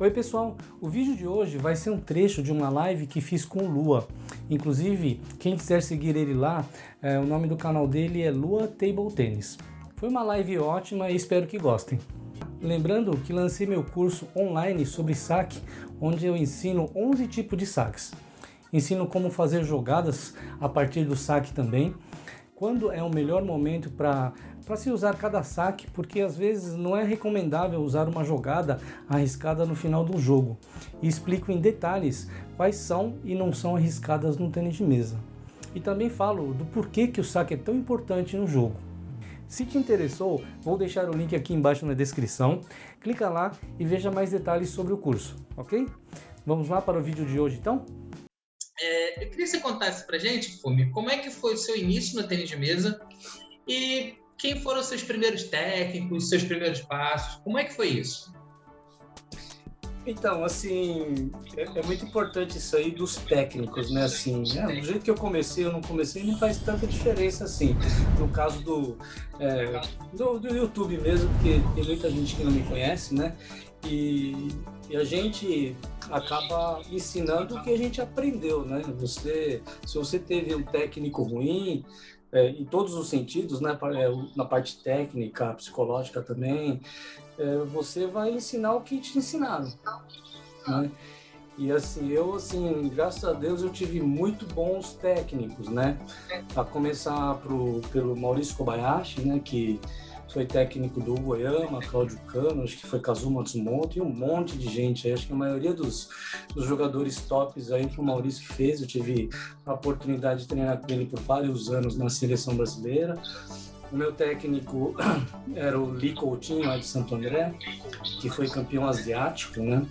Oi pessoal, o vídeo de hoje vai ser um trecho de uma live que fiz com o Lua. Inclusive, quem quiser seguir ele lá, o nome do canal dele é Lua Table Tennis. Foi uma live ótima e espero que gostem. Lembrando que lancei meu curso online sobre saque, onde eu ensino 11 tipos de saques. Ensino como fazer jogadas a partir do saque também. Quando é o melhor momento para se usar cada saque, porque às vezes não é recomendável usar uma jogada arriscada no final do jogo. E explico em detalhes quais são e não são arriscadas no tênis de mesa. E também falo do porquê que o saque é tão importante no jogo. Se te interessou, vou deixar o link aqui embaixo na descrição. Clica lá e veja mais detalhes sobre o curso, ok? Vamos lá para o vídeo de hoje então? Eu queria que você contasse pra gente, Fumi, como é que foi o seu início no tênis de mesa e quem foram os seus primeiros técnicos, seus primeiros passos, como é que foi isso? Então, assim, é muito importante isso aí dos técnicos, né? Assim, do jeito que eu não comecei, não faz tanta diferença assim. No caso do YouTube mesmo, porque tem muita gente que não me conhece, né? E a gente acaba ensinando o que a gente aprendeu, né? Se você teve um técnico ruim, em todos os sentidos, né? Na parte técnica, psicológica também, você vai ensinar o que te ensinaram, né? E assim, graças a Deus eu tive muito bons técnicos, né? A começar pelo Maurício Kobayashi, né? Que foi técnico do Goiama, Cláudio Cano, acho que foi Kazuma Tsumoto e um monte de gente aí. Acho que a maioria dos jogadores tops aí foi o Maurício que fez. Eu tive a oportunidade de treinar com ele por vários anos na seleção brasileira. O meu técnico era o Li Coutinho, lá de Santo André, que foi campeão asiático, né?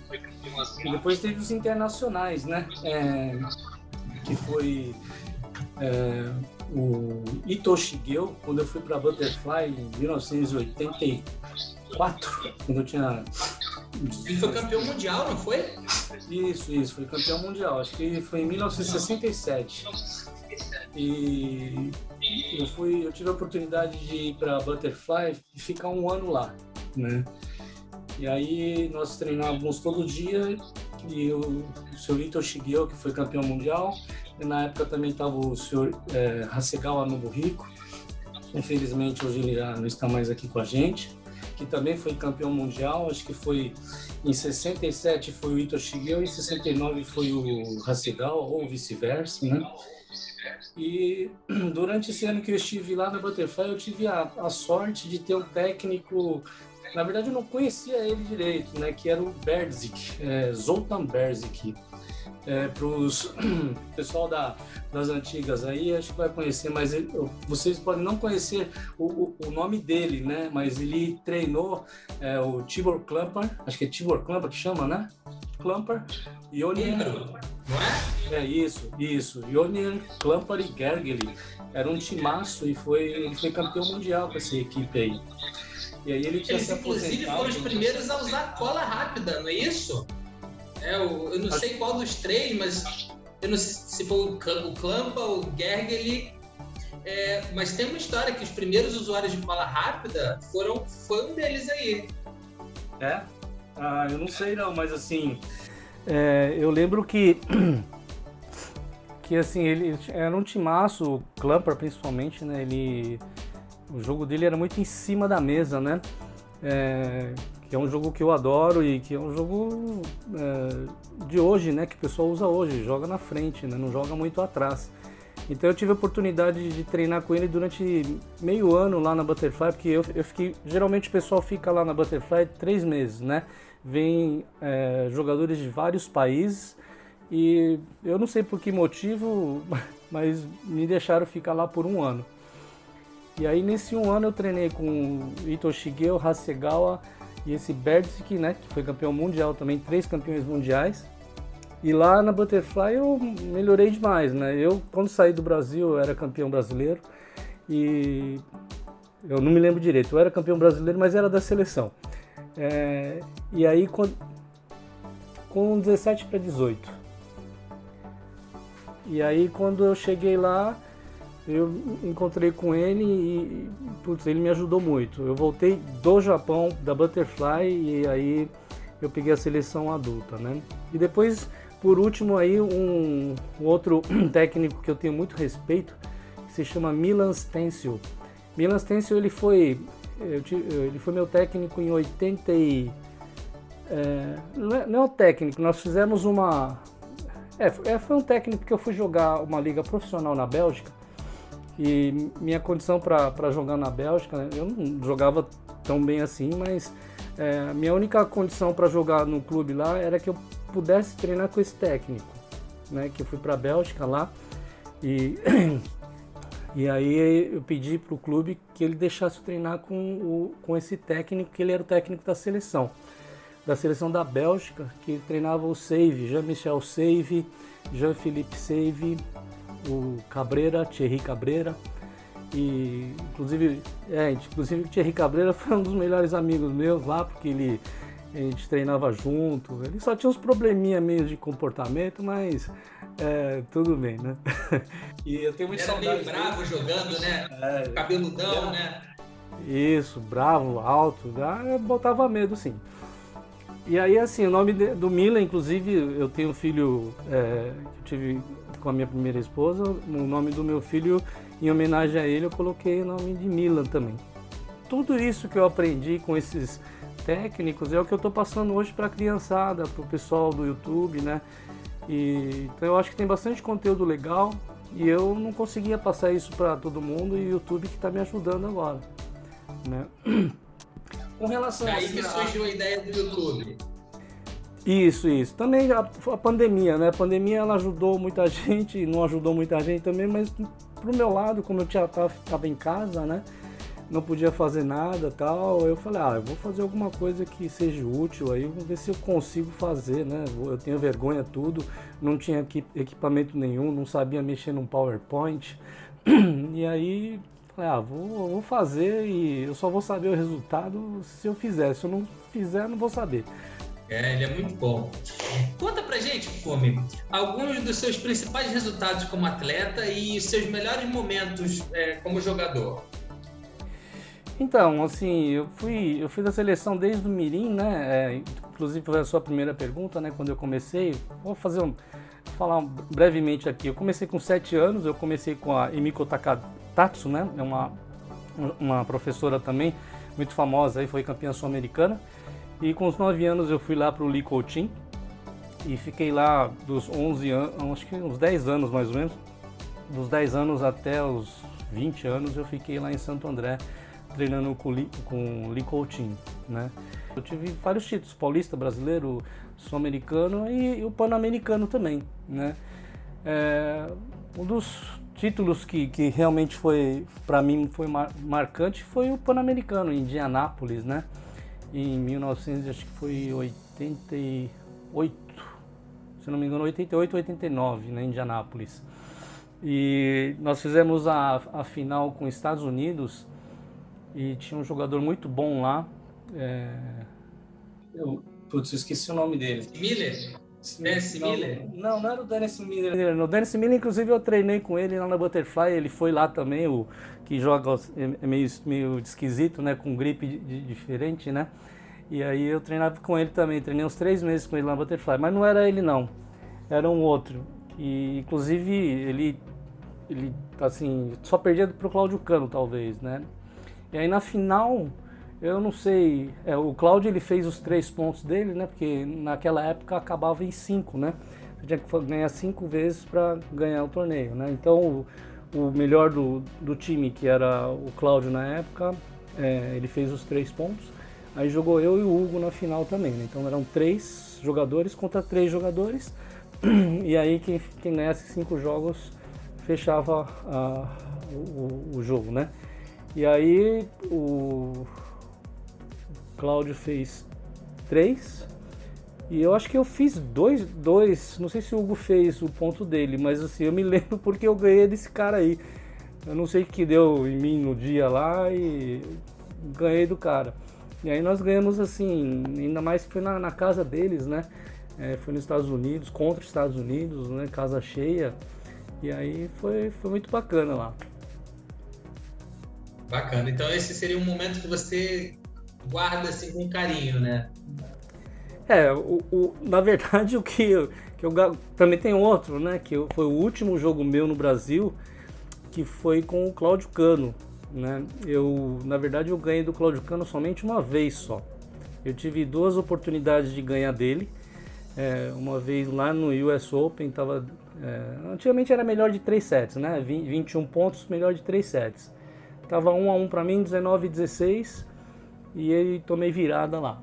E depois teve os internacionais, né? Que foi o Ito Shigeo, quando eu fui para Butterfly em 1984, quando eu tinha... Ele foi campeão mundial, não foi? Isso, foi campeão mundial, acho que foi em 1967. E eu tive a oportunidade de ir para Butterfly e ficar um ano lá, né? E aí nós treinávamos todo dia, e o Sr. Ito Shigeo, que foi campeão mundial, e na época também estava o Sr. Hasegawa Nobuhiko, infelizmente hoje ele já não está mais aqui com a gente, que também foi campeão mundial, acho que foi em 67 foi o Ito Shigeo, em 69 foi o Hasegawa, ou vice-versa, né? E durante esse ano que eu estive lá na Butterfly, eu tive a sorte de ter um técnico, na verdade eu não conhecia ele direito, né, que era o Berzik, Zoltan Berzik. Para o pessoal das antigas aí, acho que vai conhecer, mas vocês podem não conhecer o nome dele, né, mas ele treinou o Tibor Klumper, acho que é Tibor Klumper que chama, né? Klumper, Ionier, isso, Ionier, Klumper e Gergely. Era um timaço e ele foi campeão mundial com essa equipe aí. E aí ele tinha se aposentado. Inclusive foram os primeiros a usar cola rápida, não é isso? Eu não sei qual dos três, mas eu não sei se foi o Klumper ou o Gergely. Mas tem uma história que os primeiros usuários de cola rápida foi um deles aí. Eu não sei não, mas assim, eu lembro que assim, ele era um timaço, o Klumper principalmente, né? O jogo dele era muito em cima da mesa, né? Que é um jogo que eu adoro e que é um jogo de hoje, né? Que o pessoal usa hoje, joga na frente, né? Não joga muito atrás. Então eu tive a oportunidade de treinar com ele durante meio ano lá na Butterfly, porque eu fiquei... Geralmente o pessoal fica lá na Butterfly 3 meses, né? Vem jogadores de vários países e eu não sei por que motivo, mas me deixaram ficar lá por um ano. E aí nesse um ano eu treinei com o Ito Shigeo, Hasegawa e esse Berzik, né, que foi campeão mundial também, 3 campeões mundiais. E lá na Butterfly eu melhorei demais, né? Eu, quando saí do Brasil, eu era campeão brasileiro e eu não me lembro direito, eu era campeão brasileiro, mas era da seleção. E aí com 17 para 18. E aí quando eu cheguei lá, eu encontrei com ele e ele me ajudou muito. Eu voltei do Japão, da Butterfly, e aí eu peguei a seleção adulta, né? E depois, por último, aí um outro técnico que eu tenho muito respeito, que se chama Milan Stencil. Milan Stencil, ele foi meu técnico em 80 e... não é o técnico, nós fizemos uma... foi um técnico que eu fui jogar uma liga profissional na Bélgica, e minha condição para jogar na Bélgica, né, eu não jogava tão bem assim, mas minha única condição para jogar no clube lá era que eu pudesse treinar com esse técnico, né, que eu fui para a Bélgica lá, e aí eu pedi para o clube que ele deixasse eu treinar com esse técnico, que ele era o técnico da seleção da Bélgica, que treinava o Saive, Jean-Michel Saive, Jean-Philippe Saive, o Thierry Cabrera, e inclusive o Thierry Cabrera foi um dos melhores amigos meus lá, porque a gente treinava junto. Ele só tinha uns probleminha meio de comportamento, mas tudo bem, né? E eu tenho muita saudade. Era meio bravo jogando, né? Cabeludão, né? Isso, bravo, alto, botava medo, sim. E aí, assim, o nome do Milan, inclusive, eu tenho um filho que eu tive com a minha primeira esposa, o nome do meu filho, em homenagem a ele, eu coloquei o nome de Milan também. Tudo isso que eu aprendi com esses técnicos é o que eu estou passando hoje para a criançada, para o pessoal do YouTube, né? Então eu acho que tem bastante conteúdo legal e eu não conseguia passar isso para todo mundo, e o YouTube que está me ajudando agora, né? Com relação a isso, que surgiu a ideia do YouTube. Isso. Também a pandemia, né? A pandemia, ela ajudou muita gente, não ajudou muita gente também, mas pro meu lado, como eu estava em casa, né? Não podia fazer nada e tal, eu falei, eu vou fazer alguma coisa que seja útil aí, vou ver se eu consigo fazer, né? Eu tenho vergonha tudo, não tinha equipamento nenhum, não sabia mexer num PowerPoint, e aí... vou fazer, e eu só vou saber o resultado se eu fizer. Se eu não fizer, não vou saber. Ele é muito bom. Conta pra gente, Fume, alguns dos seus principais resultados como atleta e seus melhores momentos como jogador. Então, assim, eu fui da seleção desde o Mirim, né? Inclusive foi a sua primeira pergunta, né? Quando eu comecei, falar brevemente aqui. Eu comecei com 7 anos, eu comecei com a Emiko Takatatsu, né? É uma professora também muito famosa, aí foi campeã sul-americana. E com os 9 anos eu fui lá para o Lee Coutinho e fiquei lá dos 11 anos, acho que uns 10 anos mais ou menos. Dos 10 anos até os 20 anos eu fiquei lá em Santo André treinando com o Lee Coutinho, né? Eu tive vários títulos, paulista, brasileiro, sul-americano e o pan-americano também, né? Um dos títulos que realmente foi, para mim, foi marcante foi o pan-americano em Indianápolis, né? Em 1988, se não me engano, 88, 89, né, em Indianápolis. E nós fizemos a final com os Estados Unidos e tinha um jogador muito bom lá. Eu esqueci o nome dele. Miller? Dennis Miller? Não era o Dennis Miller. No Dennis Miller, inclusive, eu treinei com ele lá na Butterfly. Ele foi lá também, o que joga meio esquisito, né? Com gripe diferente, né? E aí eu treinava com ele também. Treinei uns 3 meses com ele lá na Butterfly. Mas não era ele, não. Era um outro. E, inclusive, ele assim, só perdia pro Cláudio Cano, talvez, né? E aí na final... Eu não sei, o Cláudio ele fez os 3 pontos dele, né? Porque naquela época acabava em 5, né? Você tinha que ganhar 5 vezes para ganhar o torneio, né? Então o melhor do time, que era o Cláudio na época, ele fez os 3 pontos. Aí jogou eu e o Hugo na final também, né? Então eram 3 jogadores contra 3 jogadores. E aí quem ganhasse 5 jogos fechava o jogo, né? E aí o Cláudio fez 3 e eu acho que eu fiz 2, não sei se o Hugo fez o ponto dele, mas assim, eu me lembro porque eu ganhei desse cara aí. Eu não sei o que deu em mim no dia lá e ganhei do cara. E aí nós ganhamos assim, ainda mais que foi na casa deles, né? Foi nos Estados Unidos, contra os Estados Unidos, né? Casa cheia. E aí foi muito bacana lá. Bacana, então esse seria um momento que você guarda assim com carinho, né? Na verdade, também tem outro, né? Foi o último jogo meu no Brasil, que foi com o Cláudio Cano, né? Na verdade, eu ganhei do Cláudio Cano somente uma vez só. Eu tive 2 oportunidades de ganhar dele. Uma vez lá no US Open, antigamente era melhor de 3 sets, né? 21 pontos, melhor de 3 sets. Tava 1-1 para mim, 19-16, e ele tomei virada lá.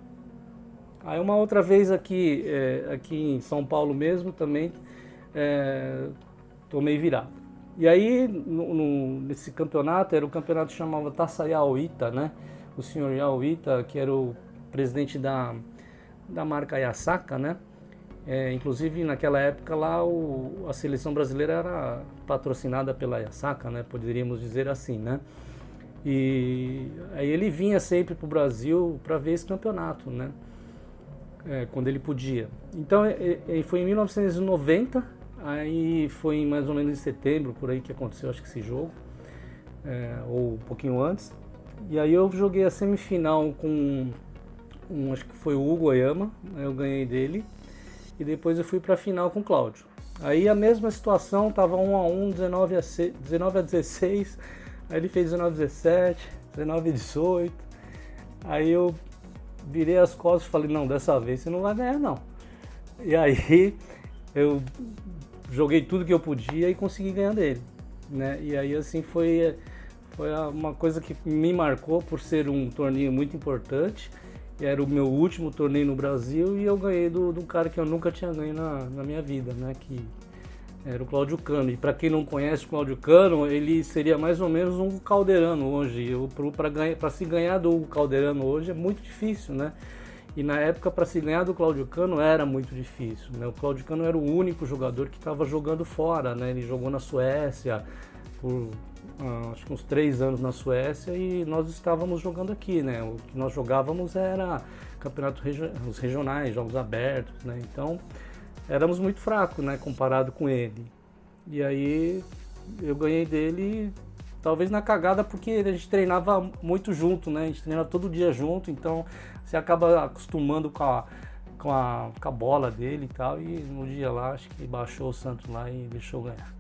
Aí uma outra vez aqui em São Paulo mesmo também tomei virada. E aí nesse campeonato, era o campeonato que chamava Taça Yaoita, né? O senhor Yaoita, que era o presidente da marca Yasaka, né? Inclusive naquela época lá a seleção brasileira era patrocinada pela Yasaka, né? Poderíamos dizer assim, né? E aí ele vinha sempre para o Brasil para ver esse campeonato, né? Quando ele podia. Então foi em 1990, aí foi mais ou menos em setembro, por aí que aconteceu, acho que esse jogo, ou um pouquinho antes. E aí eu joguei a semifinal com acho que foi o Hugo Oyama, eu ganhei dele, e depois eu fui para a final com o Cláudio. Aí a mesma situação, tava 1-1, 19-16, aí ele fez 19-17, 19-18, aí eu virei as costas e falei, não, dessa vez você não vai ganhar não. E aí eu joguei tudo que eu podia e consegui ganhar dele, né? E aí assim foi uma coisa que me marcou por ser um torneio muito importante. Era o meu último torneio no Brasil e eu ganhei do cara que eu nunca tinha ganho na minha vida, né? Que era o Cláudio Cano. E para quem não conhece o Cláudio Cano, ele seria mais ou menos um Calderano hoje. Para se ganhar do Calderano hoje é muito difícil, né? E na época, para se ganhar do Cláudio Cano era muito difícil, né? O Cláudio Cano era o único jogador que estava jogando fora, né? Ele jogou na Suécia por acho que uns 3 anos na Suécia e nós estávamos jogando aqui, né? O que nós jogávamos era os regionais, jogos abertos, né? Então éramos muito fracos, né? Comparado com ele. E aí eu ganhei dele, talvez na cagada, porque a gente treinava muito junto, né? A gente treinava todo dia junto, então você acaba acostumando com a bola dele e tal. E no dia lá, acho que baixou o santo lá e deixou ganhar.